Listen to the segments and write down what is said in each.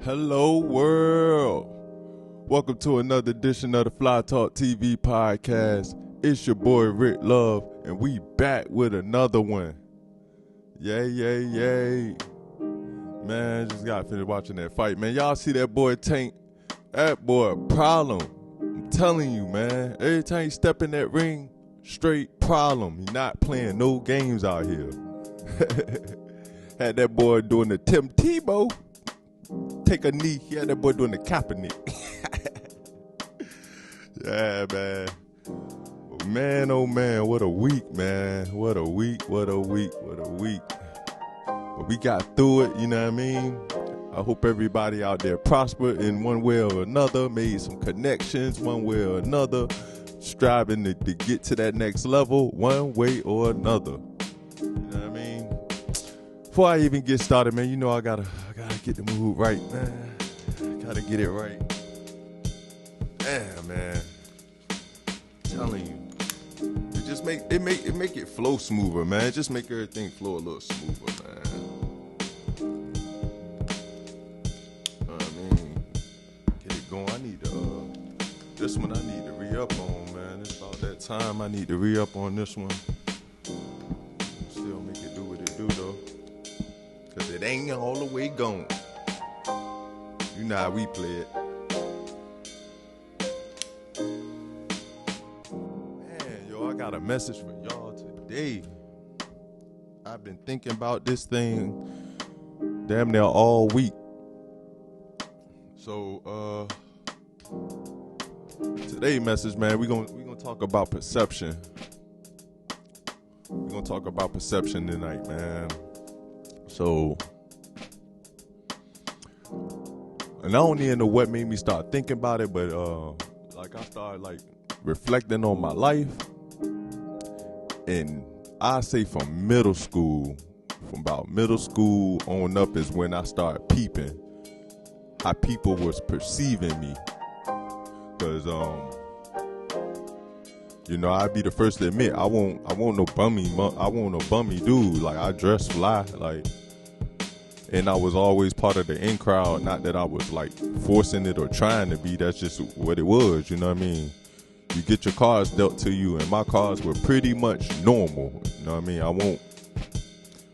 Hello, world. Welcome to another edition of the Fly Talk TV podcast. It's your boy, RIC LUV, and we back with another one. Yay. Man, just got finished watching that fight, man. Y'all see that boy Tank? That boy a problem. I'm telling you, man. Every time he step in that ring, straight problem. He not playing no games out here. Had that boy doing the Tim Tebow. Take a knee. He had that boy doing the Kaepernick. Yeah, man. Man, oh man, what a week, man. What a week. But we got through it, you know what I mean? I hope everybody out there prospered in one way or another, made some connections one way or another, striving to get to that next level one way or another. You know what I mean? Before I even get started, man, you know I gotta get the mood right, man. Gotta get it right. Damn, man. I'm telling you. It just make it flow smoother, man. Just make everything flow a little smoother, man. Get it going. I need to this one I need to re-up on, man. It's about that time I need to re-up on this one. Still make it do what it do though. Cause it ain't all the way gone. You know how we play it. Man, yo, I got a message for y'all today. I've been thinking about this thing damn near all week. So today's message, man, we're gonna talk about perception. We're gonna talk about perception tonight, man. So, and I don't even know what made me start thinking about it, but like I started like reflecting on my life, and I say from about middle school on up is when I started peeping how people was perceiving me, cause you know, I'd be the first to admit I want no bummy dude. Like I dress fly, like. And I was always part of the in crowd. Not that I was like forcing it or trying to be. That's just what it was. You know what I mean? You get your cards dealt to you, and my cards were pretty much normal. You know what I mean? I won't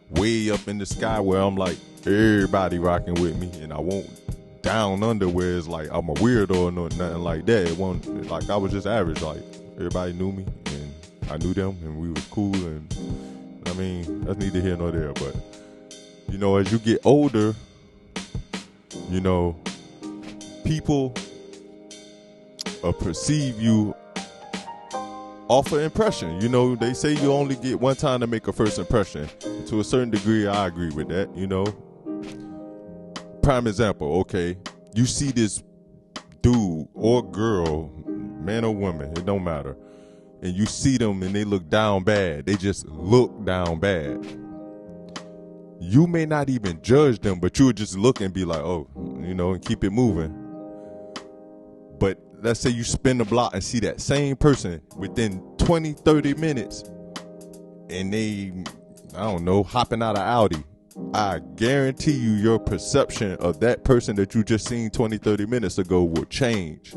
way up in the sky where I'm like everybody rocking with me, and I won't down under where it's like I'm a weirdo or nothing like that. It wasn't like I was just average. Like everybody knew me, and I knew them, and we was cool. And I mean, that's neither here nor there, but. You know, as you get older, you know, people perceive you off an impression. You know, they say you only get one time to make a first impression. To a certain degree, I agree with that, you know. Prime example, okay, you see this dude or girl, man or woman, it don't matter, and you see them and they look down bad. They just look down bad. You may not even judge them, but you would just look and be like, oh, you know, and keep it moving. But let's say you spin the block and see that same person within 20, 30 minutes and they, I don't know, hopping out of Audi. I guarantee you your perception of that person that you just seen 20, 30 minutes ago will change.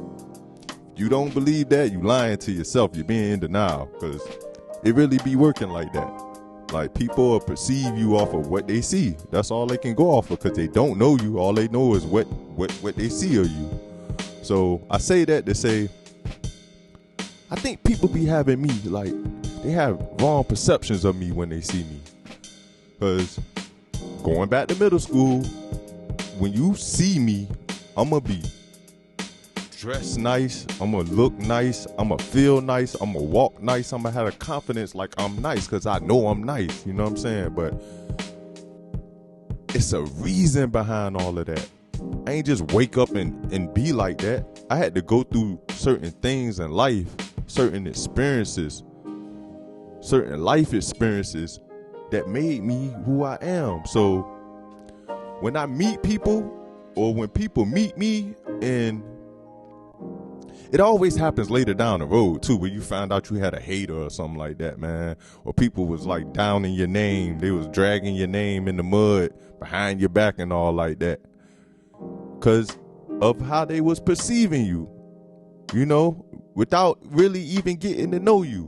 You don't believe that, you lying to yourself. You're being in denial because it really be working like that. Like, people will perceive you off of what they see. That's all they can go off of because they don't know you. All they know is what they see of you. So I say that to say, I think people be having me, like, they have wrong perceptions of me when they see me. Because going back to middle school, when you see me, I'm going to be dressed nice, I'm gonna look nice, I'm gonna feel nice, I'm gonna walk nice, I'm gonna have a confidence like I'm nice because I know I'm nice, you know what I'm saying? But it's a reason behind all of that. I ain't just wake up and be like that. I had to go through certain things in life, certain life experiences that made me who I am. So when I meet people or when people meet me, and it always happens later down the road too, where you find out you had a hater or something like that, man. Or people was like downing your name. They was dragging your name in the mud behind your back and all like that. because of how they was perceiving you, you know, without really even getting to know you.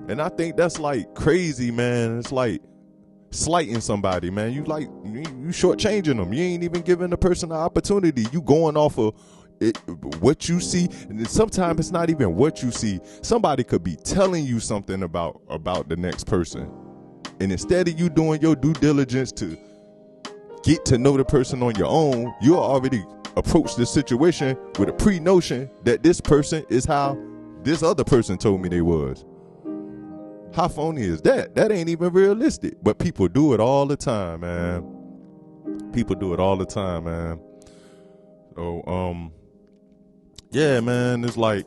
And I think that's like crazy, man. It's like slighting somebody, man. You shortchanging them. You ain't even giving the person an opportunity. You going off of what you see, and sometimes it's not even what you see. Somebody could be telling you something about the next person, and instead of you doing your due diligence to get to know the person on your own, you already approach the situation with a pre-notion that this person is how this other person told me they was. How phony is that? That ain't even realistic. But people do it all the time, man. People do it all the time, man. So, yeah, man, it's like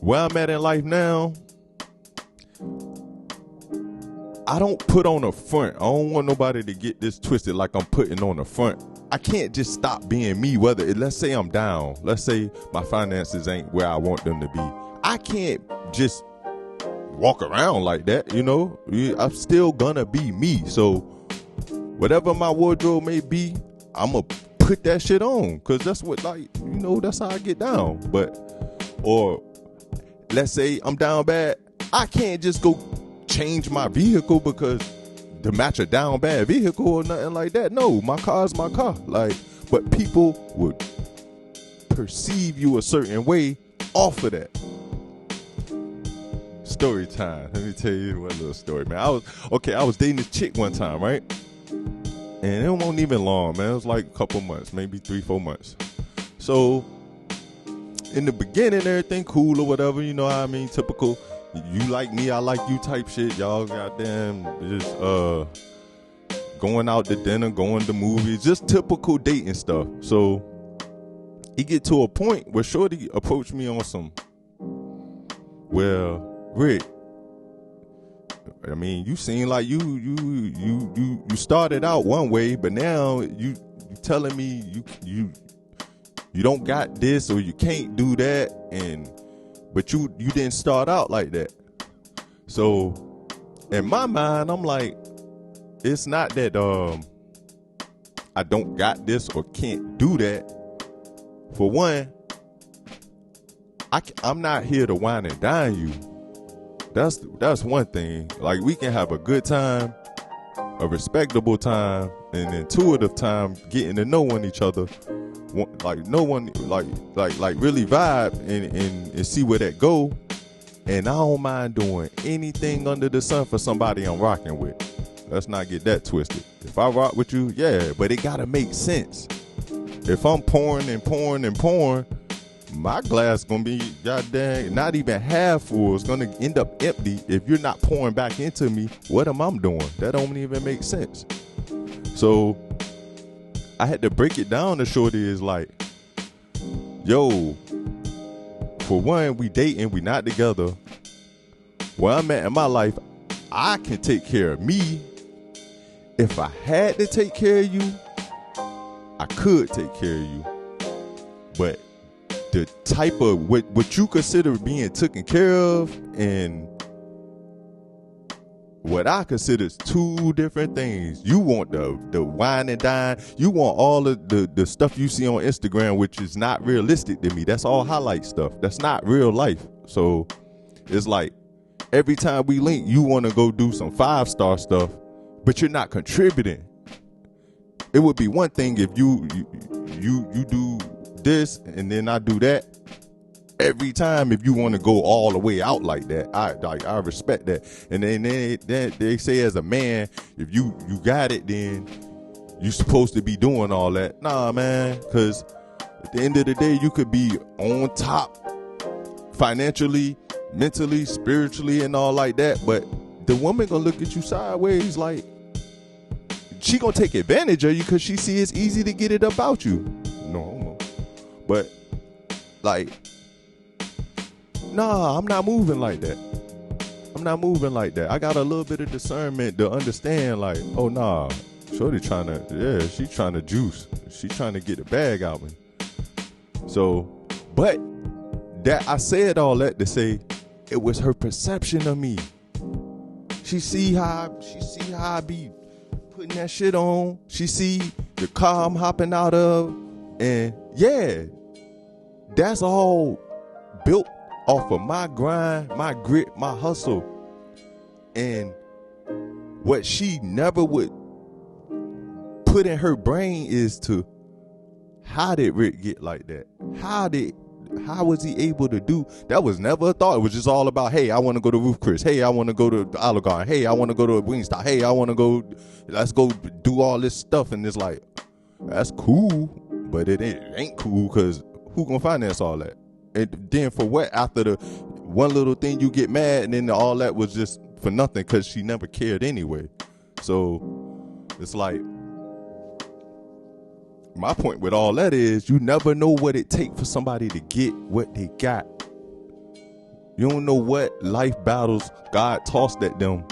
where I'm at in life now, I don't put on a front. I don't want nobody to get this twisted like I'm putting on a front. I can't just stop being me, let's say I'm down. Let's say my finances ain't where I want them to be. I can't just walk around like that, you know. I'm still gonna be me. So whatever my wardrobe may be, I'm gonna put that shit on, because that's what, like, you know, that's how I get down. Or let's say I'm down bad, I can't just go change my vehicle because to match a down bad vehicle or nothing like that. No, my car's my car. Like, but people would perceive you a certain way off of that. Story time. Let me tell you one little story, man. I was dating this chick one time, right? And it wasn't even long, man. It was like a couple months, maybe 3-4 months. So in the beginning, everything cool or whatever, you know what I mean? Typical, you like me, I like you type shit. Y'all goddamn just going out to dinner, going to movies, just typical dating stuff. So it get to a point where shorty approached me on some, well, Rick, I mean, you seem like you started out one way, but now you telling me you don't got this or you can't do that, but you didn't start out like that. So in my mind, I'm like, it's not that I don't got this or can't do that. For one, I'm not here to wine and dine you. That's one thing. Like, we can have a good time, a respectable time, an intuitive time, getting to know each other. Like, no one like really vibe and see where that go. And I don't mind doing anything under the sun for somebody I'm rocking with. Let's not get that twisted. If I rock with you, yeah, but it gotta make sense. If I'm pouring and pouring and pouring, my glass gonna be goddamn not even half full. It's gonna end up empty if you're not pouring back into me. What am I doing? That don't even make sense. So I had to break it down to shorty is like, yo, for one, we dating, we not together. Where I'm at in my life, I can take care of me. If I had to take care of you, I could take care of you. But the type of what you consider being taken care of and what I consider is two different things. You want the wine and dine. You want all of the stuff you see on Instagram, which is not realistic to me. That's all highlight stuff. That's not real life. So it's like every time we link, you want to go do some 5-star stuff, but you're not contributing. It would be one thing if you do this and then I do that every time. If you want to go all the way out like that, I respect that. And then they say as a man, if you got it, then you supposed to be doing all that. Nah, man, because at the end of the day, you could be on top financially, mentally, spiritually, and all like that, but the woman gonna look at you sideways like she gonna take advantage of you because she see it's easy to get it about you. No, but like, nah, I'm not moving like that. I got a little bit of discernment to understand, like, oh nah, shorty she trying to juice. She trying to get the bag out me. So, but that I said all that to say it was her perception of me. She see how I be putting that shit on. She see the car I'm hopping out of. And yeah, that's all built off of my grind, my grit, my hustle. And what she never would put in her brain is to, how did Rick get like that? How was he able to do? That was never a thought. It was just all about, hey, I want to go to Roof Chris. Hey, I want to go to Olive Garden. Hey, I want to go to Wingstop. Hey, I want to go, let's go do all this stuff. And it's like, that's cool, but it ain't cool, because who gonna finance all that? And then for what? After the one little thing you get mad, and then all that was just for nothing, because she never cared anyway. So it's like, my point with all that is, you never know what it takes for somebody to get what they got. You don't know what life battles God tossed at them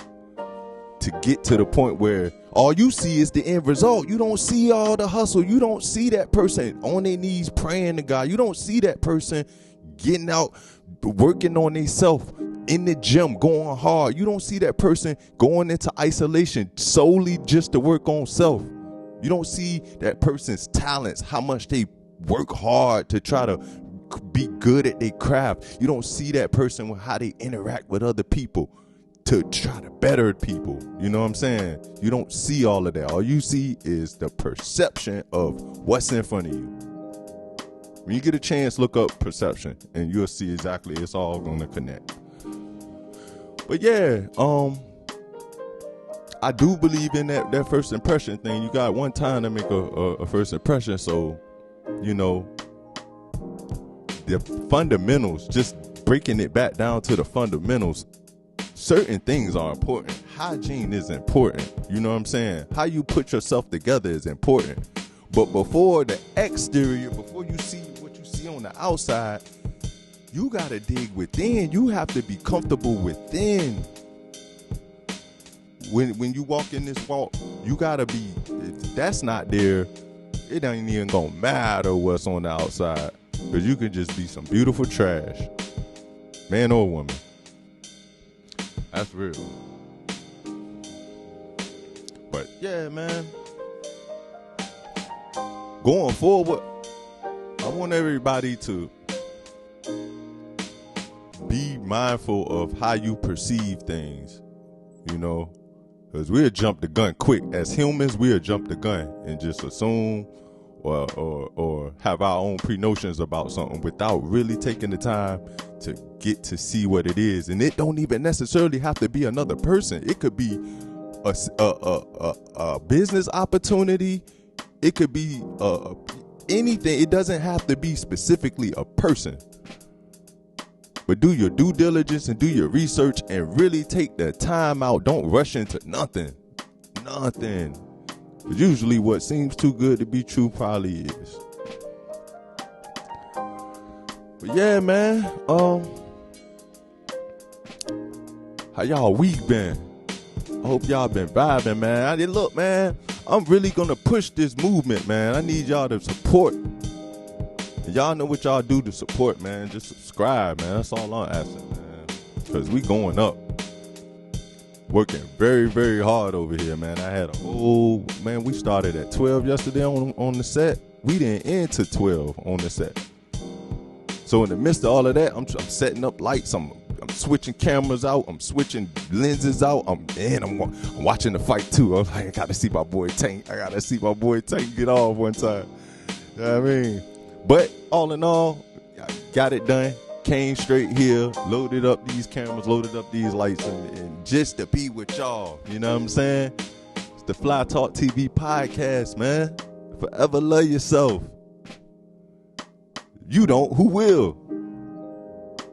to get to the point where all you see is the end result. You don't see all the hustle. You don't see that person on their knees praying to God. You don't see that person getting out, working on themselves in the gym, going hard. You don't see that person going into isolation solely just to work on self. You don't see that person's talents, how much they work hard to try to be good at their craft. You don't see that person with how they interact with other people to try to better people. You know what I'm saying? You don't see all of that. All you see is the perception of what's in front of you. When you get a chance, look up perception, and you'll see exactly, it's all going to connect. But yeah, I do believe in that first impression thing. You got one time to make a first impression. So, you know, the fundamentals, just breaking it back down to the fundamentals, certain things are important. Hygiene is important. You know what I'm saying? How you put yourself together is important. But before the exterior, before you see what you see on the outside, you got to dig within. You have to be comfortable within. When you walk in this walk, you gotta be, if that's not there, it ain't even gonna matter what's on the outside, because you can just be some beautiful trash, man or woman. That's real. But yeah, man, going forward, I want everybody to be mindful of how you perceive things, you know. Because we'll jump the gun quick. As humans, we'll jump the gun and just assume or have our own pre-notions about something without really taking the time to get to see what it is. And it don't even necessarily have to be another person. It could be a business opportunity. It could be anything. It doesn't have to be specifically a person. But do your due diligence and do your research and really take the time out. Don't rush into nothing. Nothing. But usually what seems too good to be true probably is. But yeah, man. How y'all week been? I hope y'all been vibing, man. Look, man, I'm really going to push this movement, man. I need y'all to support. Y'all know what y'all do to support, man. Just subscribe, man. That's all I'm asking, man. Because we going up. Working very, very hard over here, man. I had we started at 12 yesterday on the set. We didn't end to 12 on the set. So in the midst of all of that, I'm setting up lights. I'm switching cameras out. I'm switching lenses out. I'm watching the fight, too. I'm like, I got to see my boy Tank. Get off one time. You know what I mean? But all in all, I got it done. Came straight here, loaded up these cameras, loaded up these lights, and just to be with y'all. You know what I'm saying? It's the Fly Talk TV podcast, man. Forever love yourself. You don't, who will?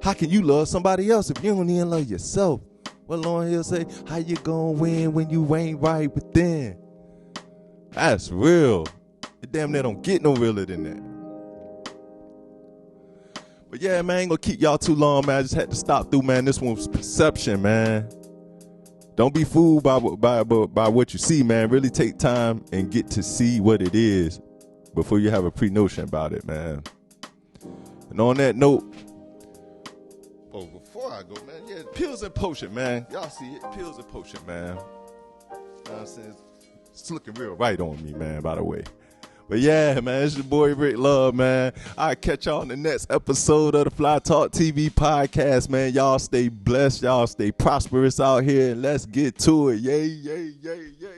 How can you love somebody else if you don't even love yourself? What Lauryn Hill say? How you gonna win when you ain't right within? That's real. It damn near don't get no realer than that. But yeah, man, I ain't gonna keep y'all too long, man. I just had to stop through, man. This one was perception, man. Don't be fooled by what you see, man. Really take time and get to see what it is before you have a pre-notion about it, man. And on that note, before I go, man, yeah, pills and potion, man. Y'all see it, pills and potion, man. You know what I'm saying? It's looking real right on me, man, by the way. But yeah, man, it's your boy Rick Love, man. I'll catch y'all in the next episode of the Fly Talk TV podcast, man. Y'all stay blessed. Y'all stay prosperous out here, and let's get to it. Yay, yay, yay, yay.